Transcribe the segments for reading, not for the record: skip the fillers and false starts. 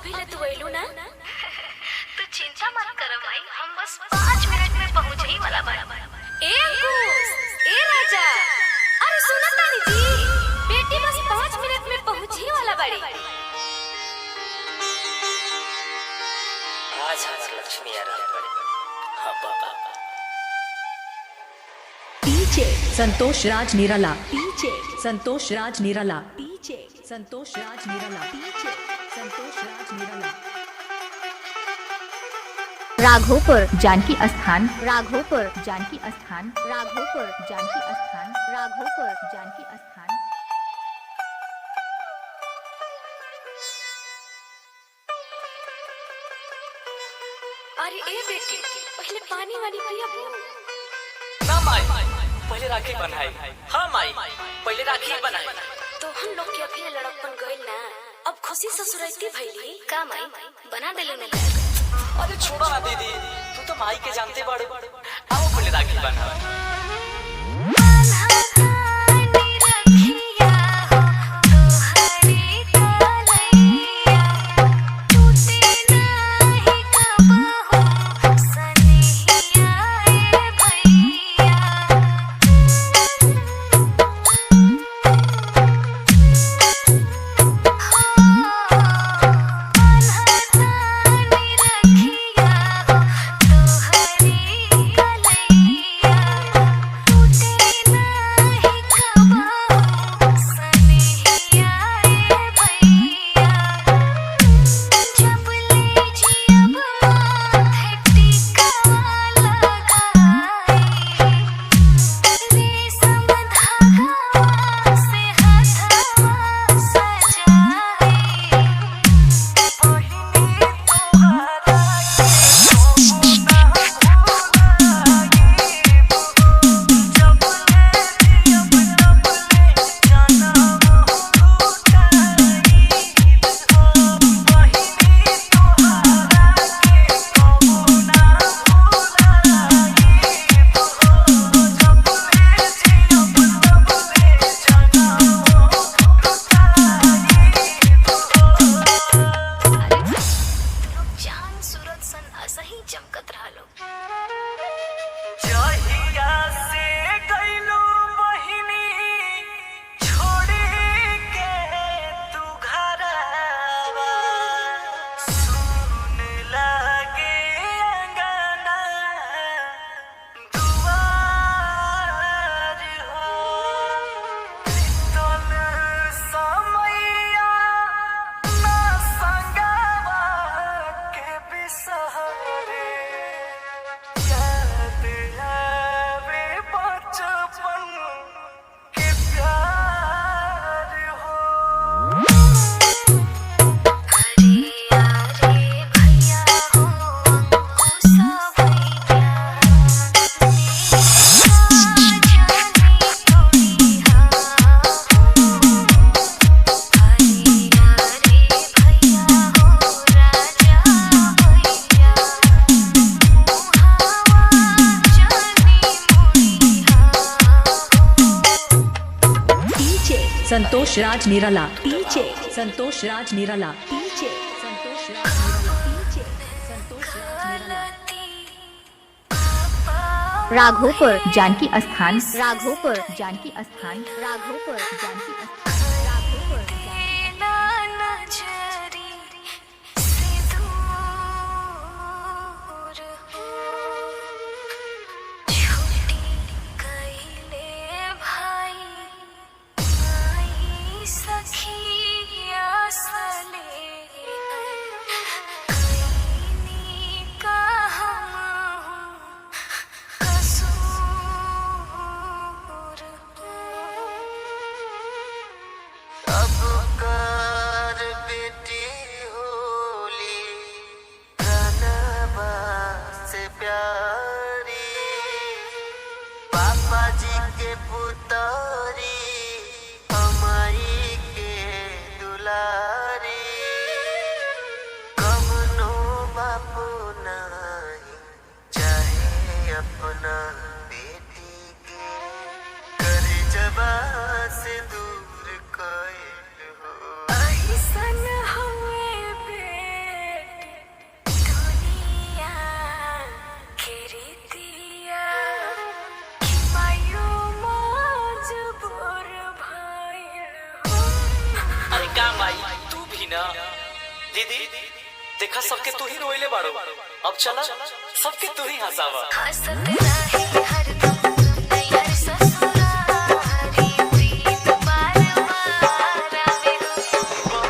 अभी ले तू आइलू ना? तू चिंता मत कर माई, हम बस 5 मिनट में पहुंचे ही वाला बा। ए अंकुश, ए राजा, अरे सुना तानी जी, बेटी बस 5 मिनट में पहुंचे वाला बाड़ी। आज हमार लक्ष्मी आ रही बड़ी। हाँ बाबा। डीजे संतोष राज निराला, डीजे संतोष राज निराला, डीजे संतोष राज निराला, डीजे संतोष राज निराला। राघोपुर जानकी स्थान, राघोपुर जानकी स्थान, राघोपुर जानकी स्थान, राघोपुर जानकी स्थान। अरे ए बेटी, पहले पानी वाली पिया वो। ना माई, पहले राखी बनाई। हाँ माई, पहले राखी बनाई। तो हम लोग के अभी लड़कपन गइल ना, अब खुशी ससुराइती भइली का माई बना देले ना। अरे छोड़ो ना दीदी, तू तो माई के जानते बड़े। आओ पहले राखी बना। संतोष राज निराला, डीजे संतोष राज निराला, डीजे संतोष राज निराला, डीजे संतोष राज निराला। राघोपुर जानकी स्थान, राघोपुर जानकी स्थान, राघोपुर जानकी स्थान, राघोपुर जानकी। से दूर कोई हो। दीदी देखा सबके तू ही रोइले बाड़ो, अब चला सबके तू ही हंसावा। हंसत रहे हरदम नैहर ससुरारी प्रीत बार बार आवे हो।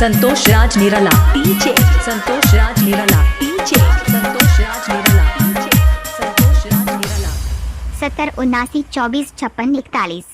संतोष राज निराला डीजे, संतोष राज निराला डीजे, संतोष राज निराला डीजे, संतोष राज निराला। 70 79 24 56 41।